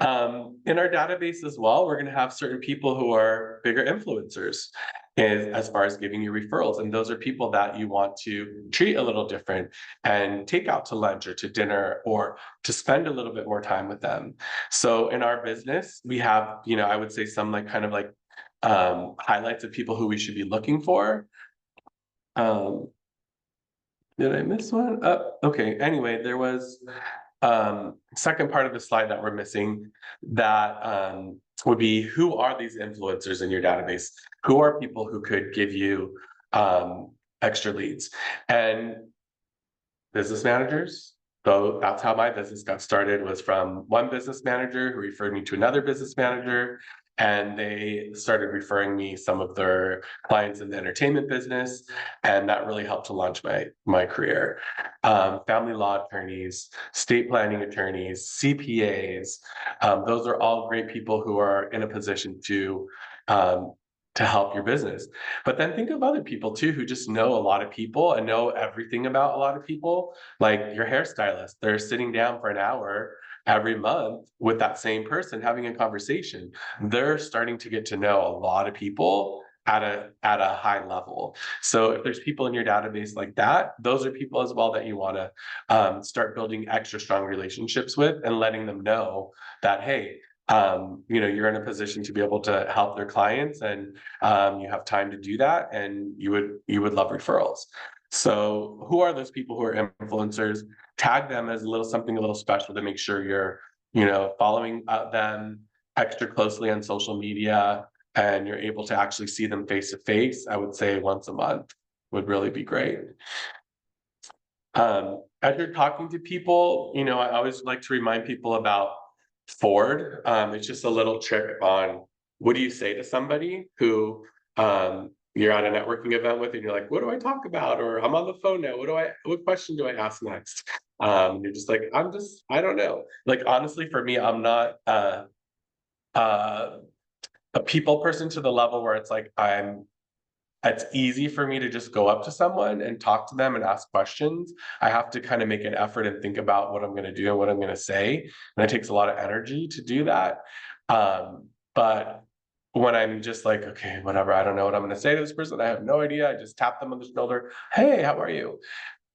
In our database as well, we're going to have certain people who are bigger influencers as far as giving you referrals. And those are people that you want to treat a little different and take out to lunch or to dinner or to spend a little bit more time with them. So in our business, we have, I would say some highlights of people who we should be looking for. Did I miss one? Okay. Anyway, there was second part of the slide that we're missing that would be, who are these influencers in your database? Who are people who could give you extra leads? And business managers. So that's how my business got started, was from one business manager who referred me to another business manager. And they started referring me some of their clients in the entertainment business. And that really helped to launch my career. Family law attorneys, state planning attorneys, CPAs, those are all great people who are in a position to help your business. But then think of other people too, who just know a lot of people and know everything about a lot of people, like your hairstylist. They're sitting down for an hour every month with that same person having a conversation. They're starting to get to know a lot of people at a high level. So if there's people in your database like that, those are people as well that you want to start building extra strong relationships with, and letting them know that, hey, you're in a position to be able to help their clients, and you have time to do that, and you would love referrals. So who are those people who are influencers? Tag them as something a little special to make sure you're, following them extra closely on social media, and you're able to actually see them face to face. I would say once a month would really be great. As you're talking to people, I always like to remind people about Ford. It's just a little trick on, what do you say to somebody who you're at a networking event with, and you're like, what do I talk about? Or I'm on the phone now. What question do I ask next? You're just like, I don't know. Like, honestly, for me, I'm not a people person to the level where it's like, it's easy for me to just go up to someone and talk to them and ask questions. I have to kind of make an effort and think about what I'm going to do and what I'm going to say. And it takes a lot of energy to do that. But when I'm just like, okay, whatever, I don't know what I'm going to say to this person, I have no idea. I just tap them on the shoulder. Hey, how are you?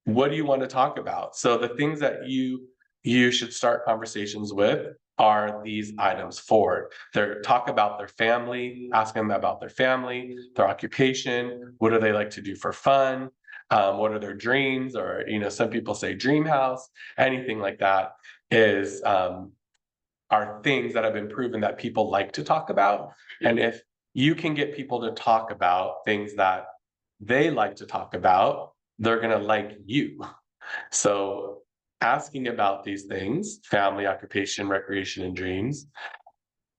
What do you want to talk about? So the things that you should start conversations with are these items forward. Talk about their family, ask them about their family, their occupation, what do they like to do for fun, what are their dreams, or some people say dream house, anything like that is are things that have been proven that people like to talk about. And if you can get people to talk about things that they like to talk about, they're going to like you. So asking about these things, family, occupation, recreation, and dreams,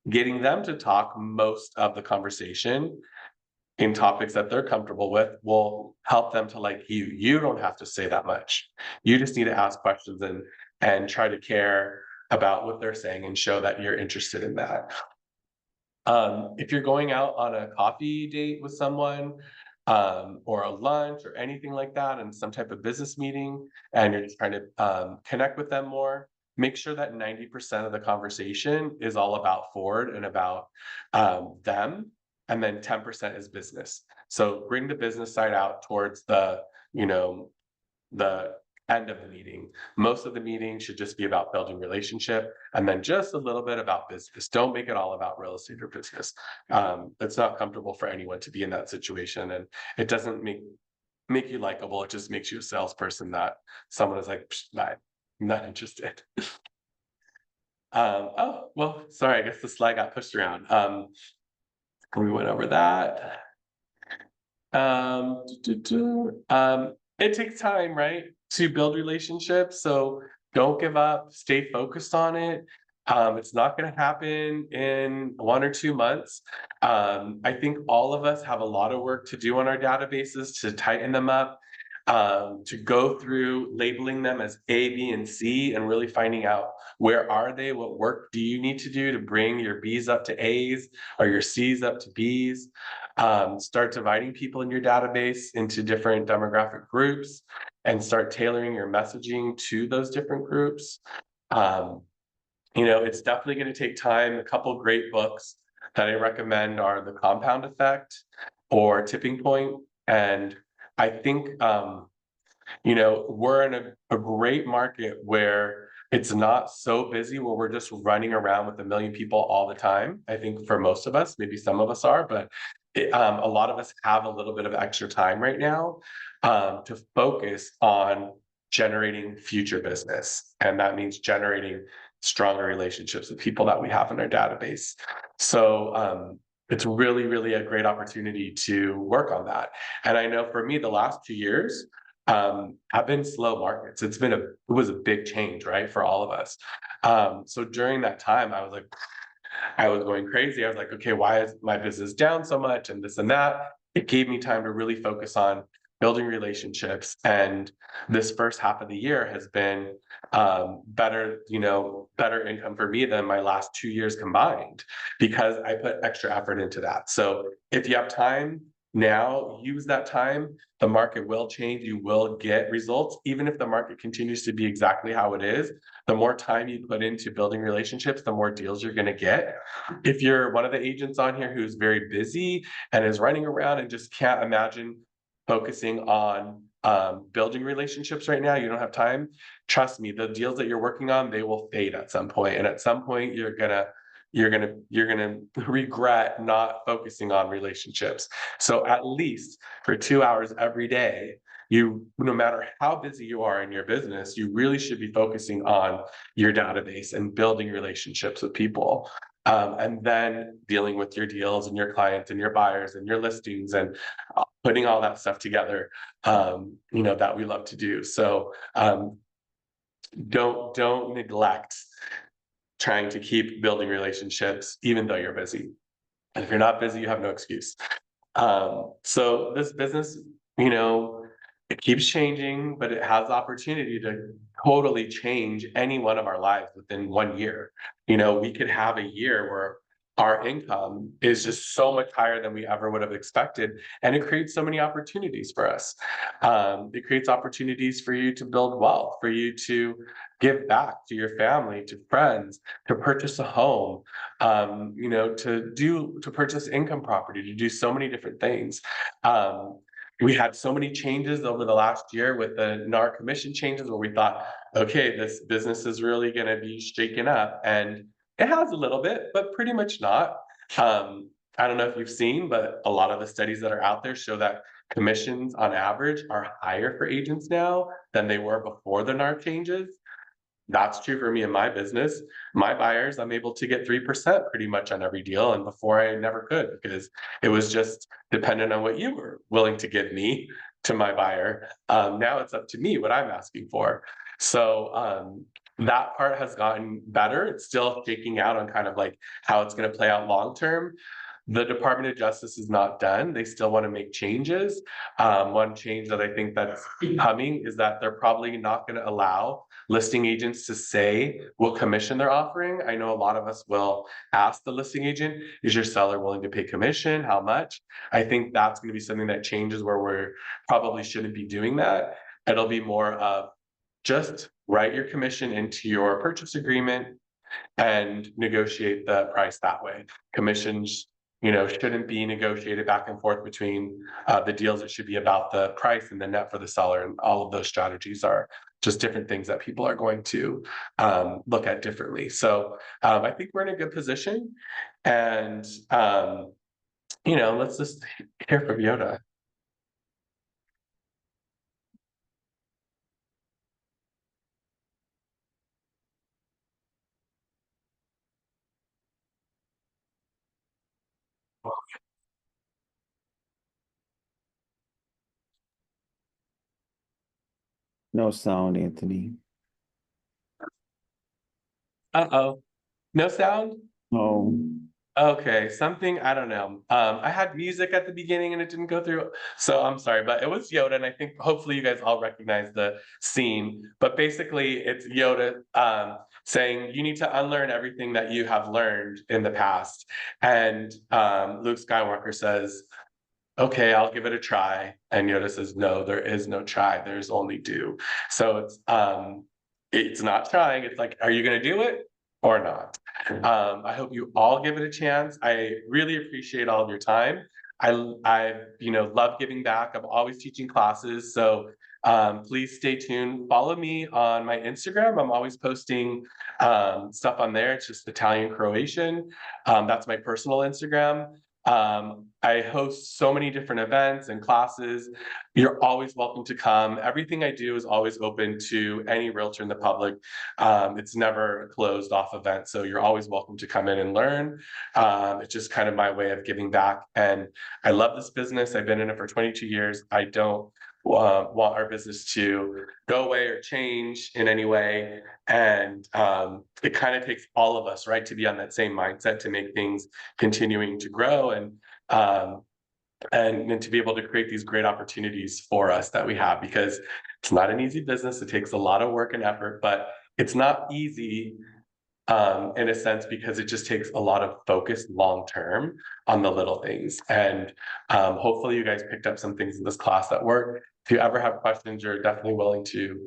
getting them to talk most of the conversation in topics that they're comfortable with will help them to like you. You don't have to say that much. You just need to ask questions and try to care about what they're saying and show that you're interested in that. If you're going out on a coffee date with someone, or a lunch or anything like that, and some type of business meeting, and you're just trying to connect with them more, make sure that 90% of the conversation is all about Ford and about them, and then 10% is business. So bring the business side out towards the end of the meeting. Most of the meeting should just be about building relationship, and then just a little bit about business. Don't make it all about real estate or business. It's not comfortable for anyone to be in that situation, and it doesn't make you likable. It just makes you a salesperson that someone is like, not interested. Oh, well, sorry, I guess the slide got pushed around. We went over that. It takes time, right, to build relationships. So don't give up, stay focused on it. It's not going to happen in 1 or 2 months. I think all of us have a lot of work to do on our databases to tighten them up, to go through labeling them as A, B, and C, and really finding out where are they, what work do you need to do to bring your Bs up to As or your Cs up to Bs. Start dividing people in your database into different demographic groups and start tailoring your messaging to those different groups. It's definitely going to take time. A couple great books that I recommend are The Compound Effect or Tipping Point. And I think, we're in a great market where it's not so busy where we're just running around with 1 million people all the time. I think for most of us, maybe some of us are, but a lot of us have a little bit of extra time right now to focus on generating future business. And that means generating stronger relationships with people that we have in our database. So it's really, really a great opportunity to work on that. And I know for me, the last 2 years have been slow markets. It was a big change, right, for all of us. So during that time, I was going crazy. I was like, okay, why is my business down so much and this and that? It gave me time to really focus on building relationships. And this first half of the year has been better income for me than my last 2 years combined because I put extra effort into that. So if you have time now, use that time. The market will change. You will get results, even if the market continues to be exactly how it is. The more time you put into building relationships, the more deals you're going to get. If you're one of the agents on here who's very busy and is running around and just can't imagine focusing on building relationships right now, you don't have time. Trust me, the deals that you're working on, they will fade at some point. And at some point you're gonna regret not focusing on relationships. So at least for 2 hours every day, no matter how busy you are in your business, you really should be focusing on your database and building relationships with people. And then dealing with your deals and your clients and your buyers and your listings and putting all that stuff together, that we love to do. So don't neglect trying to keep building relationships, even though you're busy. And if you're not busy, you have no excuse. So this business, it keeps changing, but it has the opportunity to totally change any one of our lives within 1 year. We could have a year where our income is just so much higher than we ever would have expected. And it creates so many opportunities for us. It creates opportunities for you to build wealth, for you to give back to your family, to friends, to purchase a home, to purchase income property, to do so many different things. We had so many changes over the last year with the NAR commission changes where we thought, okay, this business is really going to be shaken up. And it has a little bit, but pretty much not. I don't know if you've seen, but a lot of the studies that are out there show that commissions on average are higher for agents now than they were before the NAR changes. That's true for me in my business. My buyers, I'm able to get 3% pretty much on every deal. And before I never could because it was just dependent on what you were willing to give me to my buyer. Now it's up to me what I'm asking for. So that part has gotten better. It's still shaking out on kind of like how it's going to play out long term. The Department of Justice is not done. They still want to make changes. One change that I think that's coming is that they're probably not going to allow listing agents to say what commission they're offering. I know a lot of us will ask the listing agent, is your seller willing to pay commission? How much? I think that's going to be something that changes where we're probably shouldn't be doing that. It'll be more of just write your commission into your purchase agreement and negotiate the price that way. Commissions, shouldn't be negotiated back and forth between the deals. It should be about the price and the net for the seller. And all of those strategies are just different things that people are going to look at differently. So I think we're in a good position. And, let's just hear from Yoda.
No sound, Anthony.
Uh-oh. No sound?
Oh,
Okay, something, I don't know. I had music at the beginning and it didn't go through, so I'm sorry, but it was Yoda, and I think hopefully you guys all recognize the scene. But basically, it's Yoda saying you need to unlearn everything that you have learned in the past. And Luke Skywalker says, okay, I'll give it a try. And Yoda says, no, there is no try, there's only do. So it's not trying, it's like, are you gonna do it or not? I hope you all give it a chance. I really appreciate all of your time. I love giving back. I'm always teaching classes, so please stay tuned. Follow me on my Instagram. I'm always posting stuff on there. It's just Italian Croatian. That's my personal Instagram. I host so many different events and classes. You're always welcome to come. Everything I do is always open to any realtor in the public. It's never a closed off event, so you're always welcome to come in and learn. It's just kind of my way of giving back, and I love this business. I've been in it for 22 years. I don't want our business to go away or change in any way. And it kind of takes all of us, right, to be on that same mindset to make things continuing to grow and to be able to create these great opportunities for us that we have, because it's not an easy business. It takes a lot of work and effort, but it's not easy in a sense, because it just takes a lot of focus long term on the little things. And hopefully you guys picked up some things in this class that work. If you ever have questions, you're definitely willing to,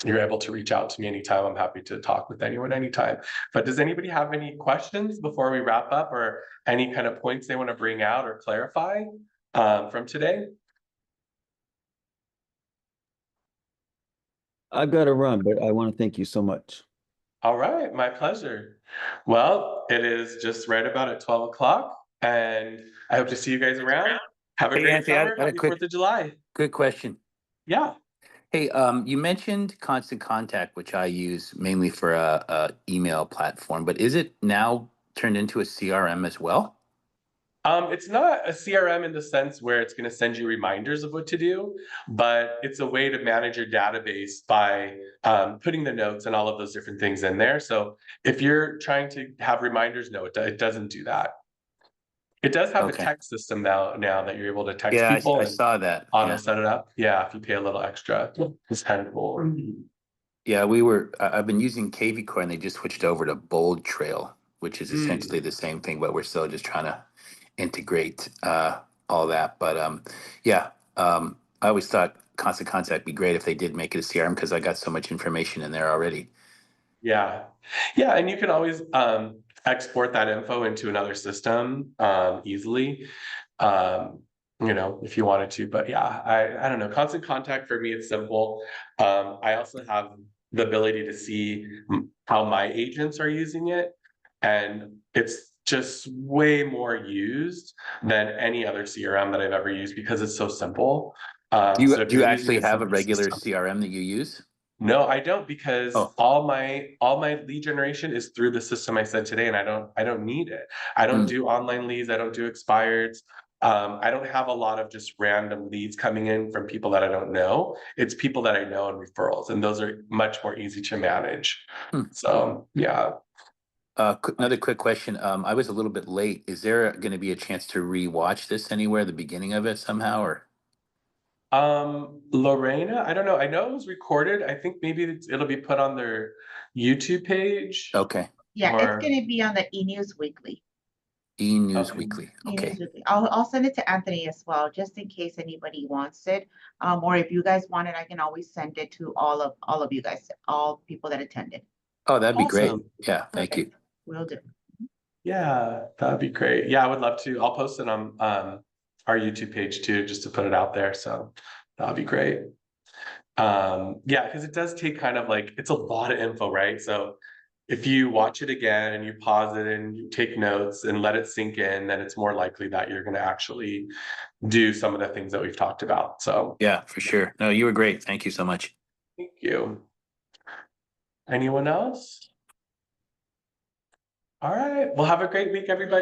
you're able to reach out to me anytime. I'm happy to talk with anyone anytime. But does anybody have any questions before we wrap up, or any kind of points they want to bring out or clarify from today?
I've got to run, but I want to thank you so much.
All right, my pleasure. Well, it is just right about at 12 o'clock, and I hope to see you guys around. Have a
Hey,
great
Anthony,
summer. Happy 4th of July.
Quick question.
Yeah.
Hey, you mentioned Constant Contact, which I use mainly for a email platform, but is it now turned into a CRM as well?
It's not a CRM in the sense where it's going to send you reminders of what to do, but it's a way to manage your database by putting the notes and all of those different things in there. So if you're trying to have reminders, no, it doesn't do that. It does have a
Okay.
text system now that you're able to text
Yeah,
people
I
and
saw that.
auto
Yeah.
set it up. Yeah, if you pay a little extra, it's kind of cool.
Yeah, I've been using KV Core, and they just switched over to Bold Trail, which is essentially the same thing, but we're still just trying to integrate all that. But I always thought Constant Contact would be great if they did make it a CRM, because I got so much information in there already.
Yeah. Yeah, and you can always export that info into another system easily. If you wanted to, but yeah, I don't know. Constant Contact for me, it's simple. I also have the ability to see how my agents are using it, and it's just way more used than any other CRM that I've ever used, because it's so simple.
Do you
So if
do you
you're using
actually have a
simple
regular
system-
CRM that you use?
No, I don't, because
Oh.
all my lead generation is through the system I said today, and I don't need it. I don't do online leads. I don't do expireds. I don't have a lot of just random leads coming in from people that I don't know. It's people that I know and referrals, and those are much more easy to manage. So yeah.
Another quick question. I was a little bit late. Is there going to be a chance to rewatch this anywhere, the beginning of it somehow, or?
Lorena, I don't know. I know it was recorded. I think maybe it'll be put on their YouTube page.
Okay.
Yeah,
Or-
it's gonna be on the E-News Weekly.
E-News
Okay.
Weekly.
E-News
Okay.
Weekly. I'll send it to Anthony as well, just in case anybody wants it. Or if you guys want it, I can always send it to all of you guys, all people that attended.
Oh, that'd be great.
Awesome.
Yeah, thank you.
Will do.
Yeah, that'd be great. Yeah, I would love to. I'll post it on our YouTube page too, just to put it out there. So that'd be great. Yeah, because it does take kind of like, it's a lot of info, right? So if you watch it again and you pause it and you take notes and let it sink in, then it's more likely that you're going to actually do some of the things that we've talked about. So
Yeah, for sure. No, you were great. Thank you so much.
thank you. Anyone else? All right. Well, have a great week, everybody.